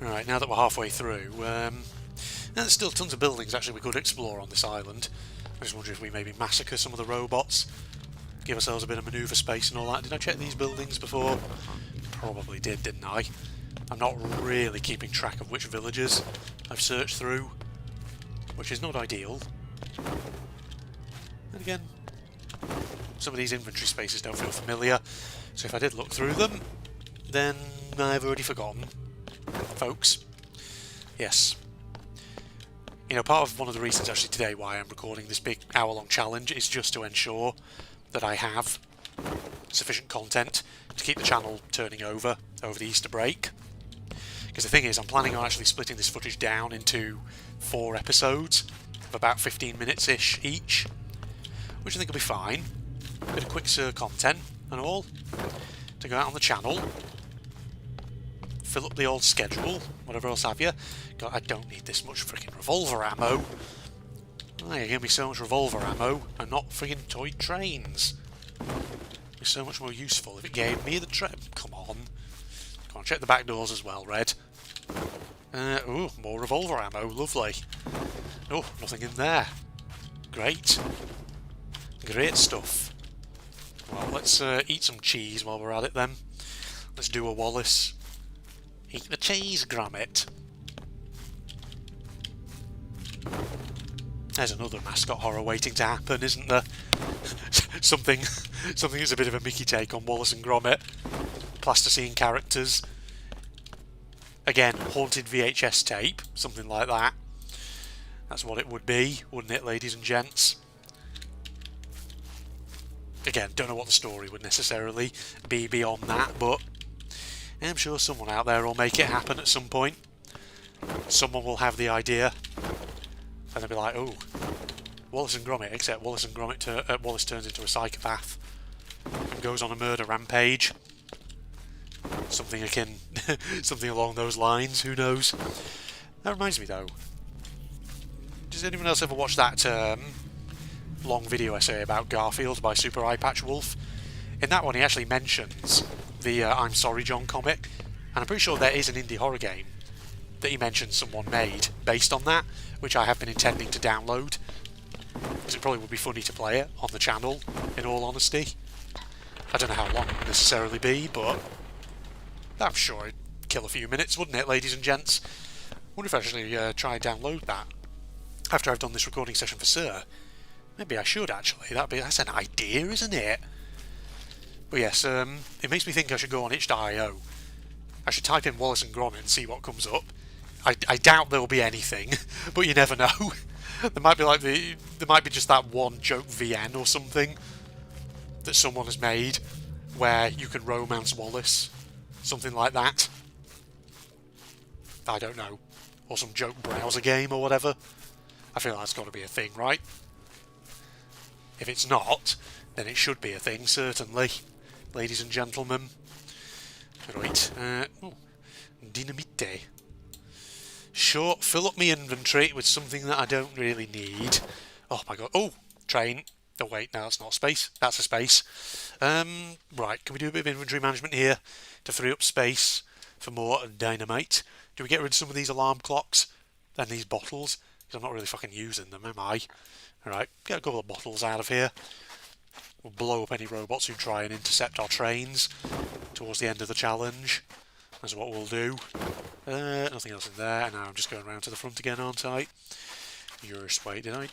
Right, now that we're halfway through, there's still tons of buildings actually we could explore on this island. I just wonder if we maybe massacre some of the robots, give ourselves a bit of manoeuvre space and all that. Did I check these buildings before? Probably didn't I? I'm not really keeping track of which villages I've searched through, which is not ideal. And again, some of these inventory spaces don't feel familiar, so if I did look through them, then I've already forgotten. Folks, yes. You know, part of one of the reasons actually today why I'm recording this big hour-long challenge is just to ensure that I have sufficient content to keep the channel turning over the Easter break. Because the thing is, I'm planning on actually splitting this footage down into 4 episodes of about 15 minutes-ish each, which I think will be fine. Bit of quick content and all to go out on the channel. Fill up the old schedule, whatever else have you. God, I don't need this much freaking revolver ammo. Oh, you give me so much revolver ammo and not freaking toy trains. It'd be so much more useful if it gave me the train. Come on. Come on, check the back doors as well, Red. Ooh, more revolver ammo, lovely. Oh, nothing in there. Great. Great stuff. Well, let's eat some cheese while we're at it then. Let's do a Wallace. Eat the cheese, Gromit. There's another mascot horror waiting to happen, isn't there? something that's a bit of a Mickey take on Wallace and Gromit. Plasticine characters. Again, haunted VHS tape, something like that. That's what it would be, wouldn't it, ladies and gents? Again, don't know what the story would necessarily be beyond that, but I'm sure someone out there will make it happen at some point. Someone will have the idea, and they'll be like, "Oh, Wallace and Gromit," except Wallace and Gromit, Wallace turns into a psychopath and goes on a murder rampage. Something akin, something along those lines. Who knows? That reminds me, though. Does anyone else ever watch that long video essay about Garfield by Super Eye Patch Wolf? In that one, he actually mentions the I'm Sorry John comic, and I'm pretty sure there is an indie horror game that he mentions someone made based on that, which I have been intending to download, because it probably would be funny to play it on the channel, in all honesty. I don't know how long it would necessarily be, but I'm sure it'd kill a few minutes, wouldn't it, ladies and gents? I wonder if I actually try and download that after I've done this recording session for Sir. Maybe I should, actually. That's an idea, isn't it? But yes, it makes me think I should go on itch.io. I should type in Wallace and Gromit and see what comes up. I doubt there'll be anything, but you never know. There might be just that one joke VN or something that someone has made where you can romance Wallace. Something like that. I don't know. Or some joke browser game or whatever. I feel that's got to be a thing, right? If it's not, then it should be a thing, certainly. Ladies and gentlemen. Right. Dynamite. Sure, fill up my inventory with something that I don't really need. Oh my god. Oh, train. Oh wait, no, that's not space. That's a space. Right, can we do a bit of inventory management here to free up space for more dynamite? Do we get rid of some of these alarm clocks and these bottles? Because I'm not really fucking using them, am I? Alright, get a couple of bottles out of here. We'll blow up any robots who try and intercept our trains towards the end of the challenge. That's what we'll do. Nothing else in there. Now I'm just going around to the front again, aren't I? Wait, did I?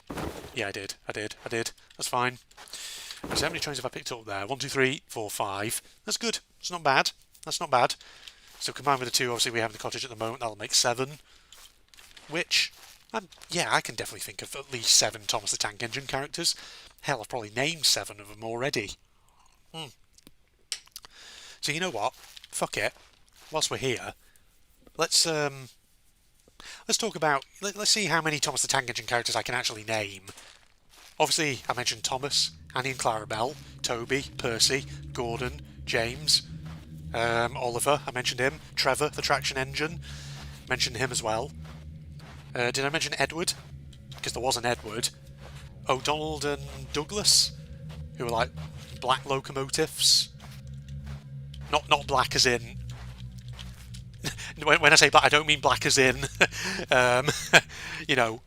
Yeah, I did. That's fine. So how many trains have I picked up there? 1, 2, 3, 4, 5. That's good. It's not bad. That's not bad. So combined with the 2, obviously we have in the cottage at the moment, that'll make 7. Which, yeah, I can definitely think of at least 7 Thomas the Tank Engine characters. Hell, I've probably named 7 of them already. So you know what? Fuck it. Whilst we're here, let's talk about. Let's see how many Thomas the Tank Engine characters I can actually name. Obviously, I mentioned Thomas, Annie and Clarabelle, Toby, Percy, Gordon, James, Oliver. I mentioned him. Trevor, the traction engine. Mentioned him as well. Did I mention Edward? Because there was an Edward. Oh, Donald and Douglas, who were like black locomotives. Not black as in when I say black, I don't mean black as in, um, you know,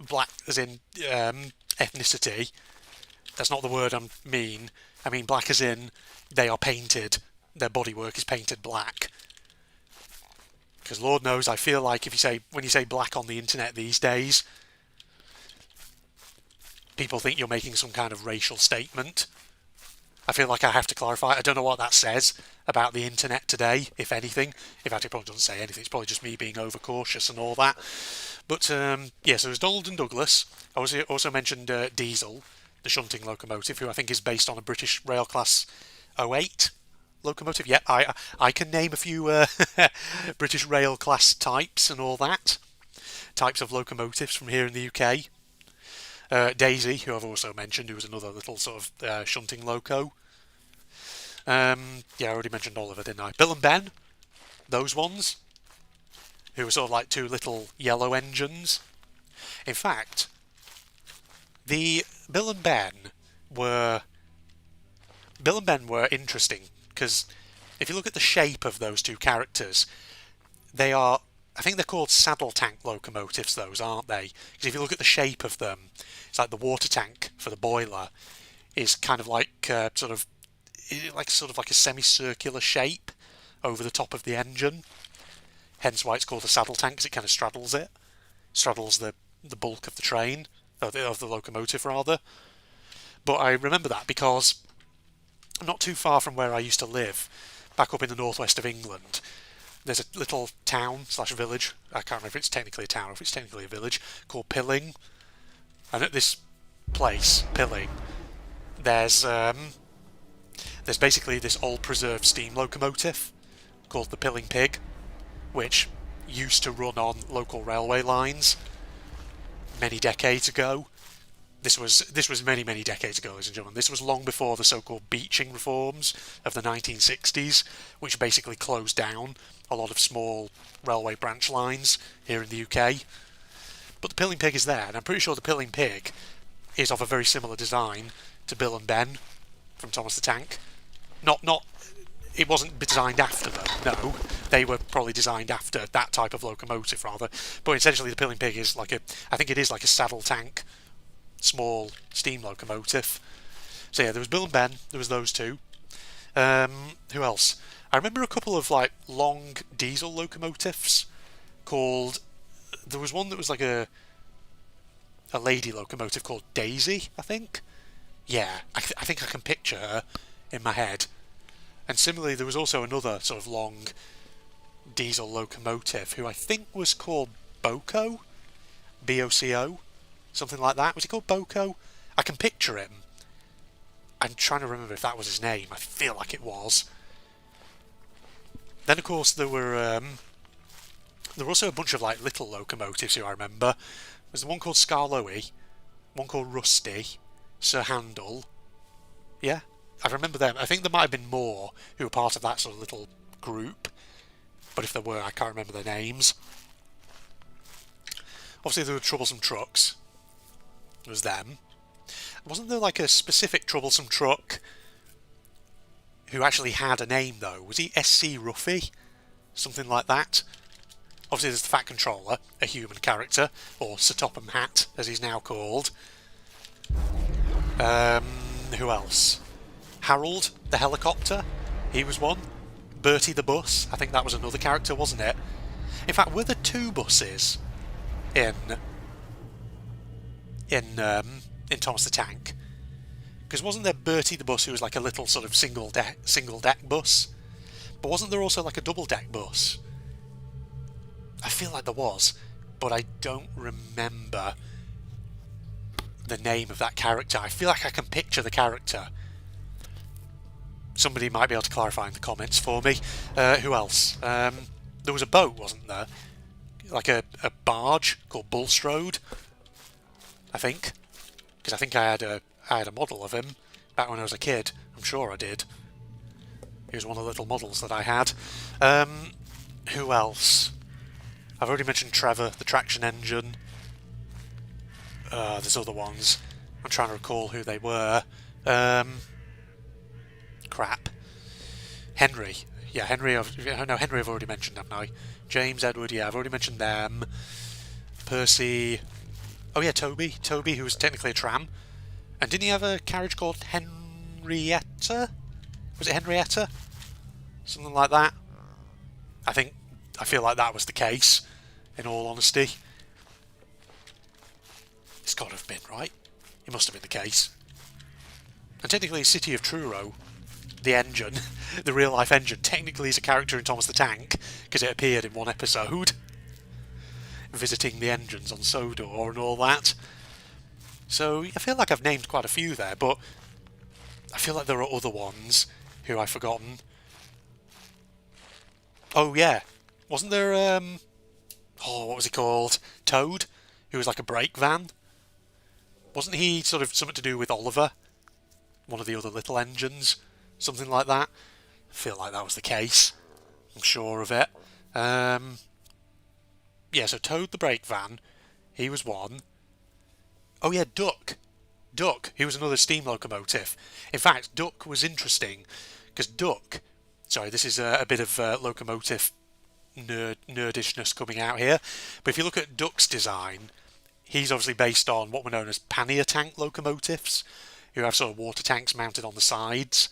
black as in ethnicity. That's not the word I mean. I mean black as in they are painted. Their bodywork is painted black. Because Lord knows, I feel like when you say black on the internet these days, people think you're making some kind of racial statement. I feel like I have to clarify. I don't know what that says about the internet today, if anything. In fact, it probably doesn't say anything. It's probably just me being overcautious and all that. But, yeah, so there's Donald and Douglas. I also mentioned Diesel, the shunting locomotive, who I think is based on a British Rail Class 08 locomotive. Yeah, I can name a few British Rail Class types and all that. Types of locomotives from here in the UK. Daisy, who I've also mentioned, who was another little sort of shunting loco. Yeah, I already mentioned Oliver, didn't I? Bill and Ben, those ones, who were sort of like two little yellow engines. In fact, the Bill and Ben were interesting because if you look at the shape of those two characters, I think they're called saddle tank locomotives, those, aren't they? Because if you look at the shape of them, it's like the water tank for the boiler is kind of like sort of like a semicircular shape over the top of the engine. Hence why it's called a saddle tank, because it kind of straddles the bulk of the train, of the locomotive rather. But I remember that because not too far from where I used to live, back up in the northwest of England, there's a little town / village. I can't remember if it's technically a town or if it's technically a village, called Pilling. And at this place, Pilling, there's basically this old preserved steam locomotive called the Pilling Pig, which used to run on local railway lines many decades ago. This was many, many decades ago, ladies and gentlemen. This was long before the so-called beaching reforms of the 1960s, which basically closed down a lot of small railway branch lines here in the UK. But the Pilling Pig is there, and I'm pretty sure the Pilling Pig is of a very similar design to Bill and Ben from Thomas the Tank. It wasn't designed after them, no. They were probably designed after that type of locomotive, rather. But essentially the Pilling Pig is I think it is like a saddle tank, small steam locomotive. So yeah, there was Bill and Ben, there was those two. Who else? I remember a couple of like long diesel locomotives called... There was one that was like a lady locomotive called Daisy, I think. Yeah, I think I can picture her in my head. And similarly, there was also another sort of long diesel locomotive who I think was called Boco, B-O-C-O, something like that. Was he called Boco? I can picture him. I'm trying to remember if that was his name. I feel like it was. Then, of course, there were also a bunch of like little locomotives who I remember. There's the one called Skarloey, one called Rusty, Sir Handel. Yeah, I remember them. I think there might have been more who were part of that sort of little group, but if there were, I can't remember their names. Obviously, there were Troublesome Trucks. It was them. Wasn't there like a specific Troublesome Truck who actually had a name though? Was he SC Ruffy? Something like that. Obviously there's the Fat Controller, a human character, or Sir Topham Hatt as he's now called. Who else? Harold the helicopter, he was one. Bertie the bus, I think that was another character, wasn't it? In fact, were there two buses in Thomas the Tank? Because wasn't there Bertie the bus who was like a little sort of single deck bus? But wasn't there also like a double deck bus? I feel like there was, but I don't remember the name of that character. I feel like I can picture the character. Somebody might be able to clarify in the comments for me. Who else? There was a boat, wasn't there? Like a barge called Bulstrode, I think. Because I think I had a model of him back when I was a kid. I'm sure I did. He was one of the little models that I had. Who else? I've already mentioned Trevor, the traction engine. There's other ones. I'm trying to recall who they were. Crap. Henry. Yeah, Henry. No, Henry I've already mentioned, haven't I? James, Edward, yeah, I've already mentioned them. Percy. Oh yeah, Toby. Toby, who was technically a tram. And didn't he have a carriage called Henrietta? Was it Henrietta? Something like that. I feel like that was the case, in all honesty. It's got to have been, right? It must have been the case. And technically, City of Truro, the engine, the real-life engine, technically is a character in Thomas the Tank, because it appeared in one episode, visiting the engines on Sodor and all that. So I feel like I've named quite a few there, but I feel like there are other ones who I've forgotten. Oh yeah, wasn't there, what was he called? Toad, who was like a brake van? Wasn't he sort of something to do with Oliver? One of the other little engines? Something like that? I feel like that was the case. I'm sure of it. Yeah, so Toad the brake van, he was one. Oh yeah, Duck. Duck, he was another steam locomotive. In fact, Duck was interesting, because Duck... Sorry, this is a bit of locomotive nerdishness coming out here. But if you look at Duck's design, he's obviously based on what were known as pannier tank locomotives, who have sort of water tanks mounted on the sides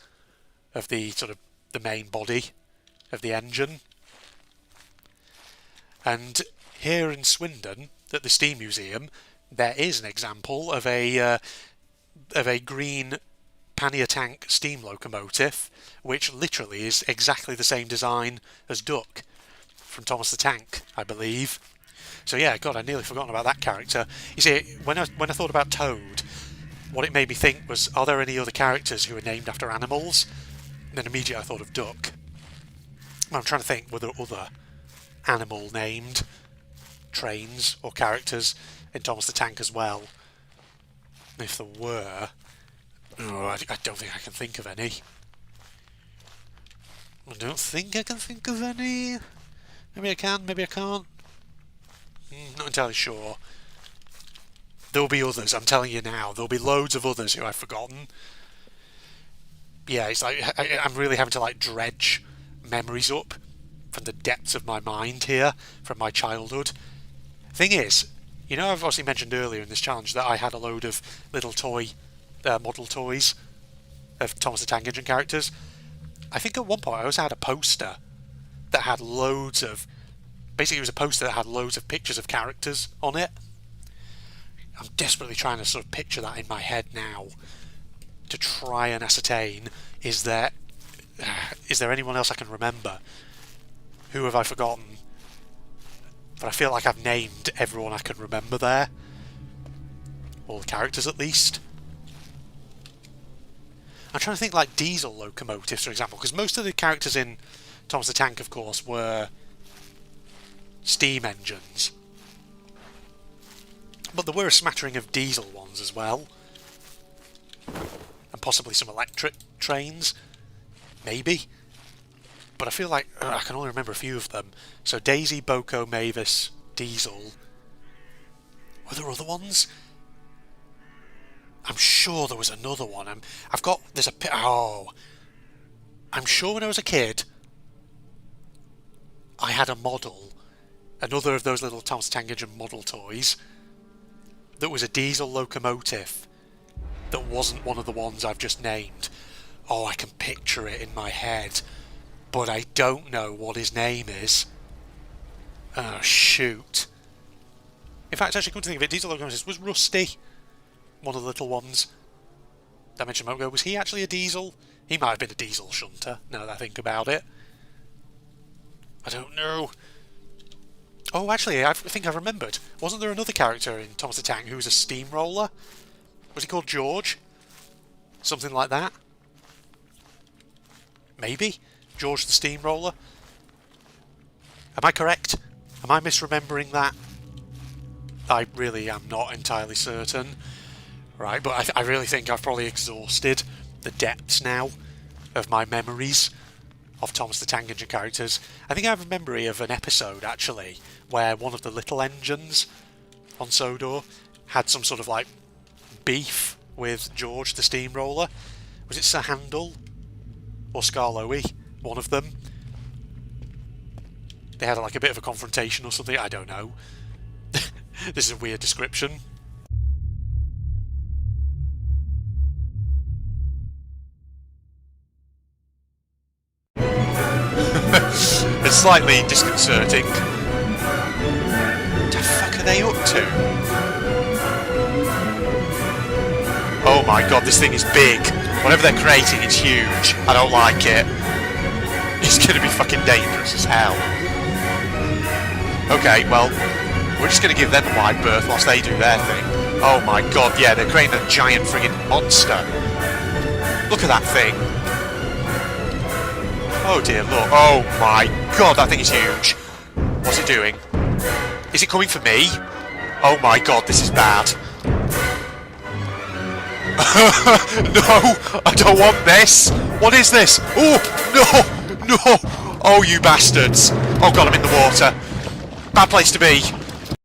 of the sort of the main body of the engine. And here in Swindon, at the Steam Museum, there is an example of a green pannier tank steam locomotive, which literally is exactly the same design as Duck from Thomas the Tank, I believe. So yeah, God, I nearly forgotten about that character. You see, when I thought about Toad, what it made me think was, are there any other characters who are named after animals? And then immediately I thought of Duck. I'm trying to think, were there other animal named trains or characters in Thomas the Tank as well? And if there were, I don't think I can think of any. I don't think I can think of any. Maybe I can, maybe I can't. Not entirely sure. There'll be others, I'm telling you now. There'll be loads of others who I've forgotten. Yeah, it's like I'm really having to like dredge memories up from the depths of my mind here, from my childhood. Thing is, you know, I've obviously mentioned earlier in this challenge that I had a load of little toy model toys of Thomas the Tank Engine characters. I think at one point I also had a poster that had loads of... Basically, it was a poster that had loads of pictures of characters on it. I'm desperately trying to sort of picture that in my head now to try and ascertain, is there anyone else I can remember? Who have I forgotten? But I feel like I've named everyone I can remember there. All the characters, at least. I'm trying to think like diesel locomotives, for example, because most of the characters in Thomas the Tank, of course, were steam engines. But there were a smattering of diesel ones as well. And possibly some electric trains. Maybe. But I feel like I can only remember a few of them. So Daisy, Boko, Mavis, Diesel. Were there other ones? I'm sure there was another one. I'm sure when I was a kid, I had a model, another of those little Thomas the Tank Engine model toys, that was a diesel locomotive that wasn't one of the ones I've just named. Oh, I can picture it in my head, but I don't know what his name is. Oh, shoot. In fact, actually, come to think of it, diesel locomotive was Rusty, one of the little ones that I mentioned a moment ago. Was he actually a diesel? He might have been a diesel shunter, now that I think about it. I don't know. Oh, actually, I think I've remembered. Wasn't there another character in Thomas the Tank who was a steamroller? Was he called George? Something like that? Maybe? George the Steamroller? Am I correct? Am I misremembering that? I really am not entirely certain. Right, but I really think I've probably exhausted the depths now of my memories of Thomas the Tank Engine characters. I think I have a memory of an episode, actually, where one of the little engines on Sodor had some sort of, like, beef with George the Steamroller. Was it Sir Handel? Or Skarloey? One of them. they had like a bit of a confrontation or something. I don't know. This is a weird description. It's slightly disconcerting. What the fuck are they up to? Oh my god, this thing is big. Whatever they're creating, it's huge. I don't like it. It's gonna be fucking dangerous as hell. Okay, well, we're just gonna give them a wide berth whilst they do their thing. Oh my god, yeah, they're creating a giant friggin' monster. Look at that thing. Oh dear, look. Oh my god, that thing is huge. What's it doing? Is it coming for me? Oh my god, this is bad. No, I don't want this. What is this? Oh, no, no. Oh, you bastards. Oh god, I'm in the water. Bad place to be.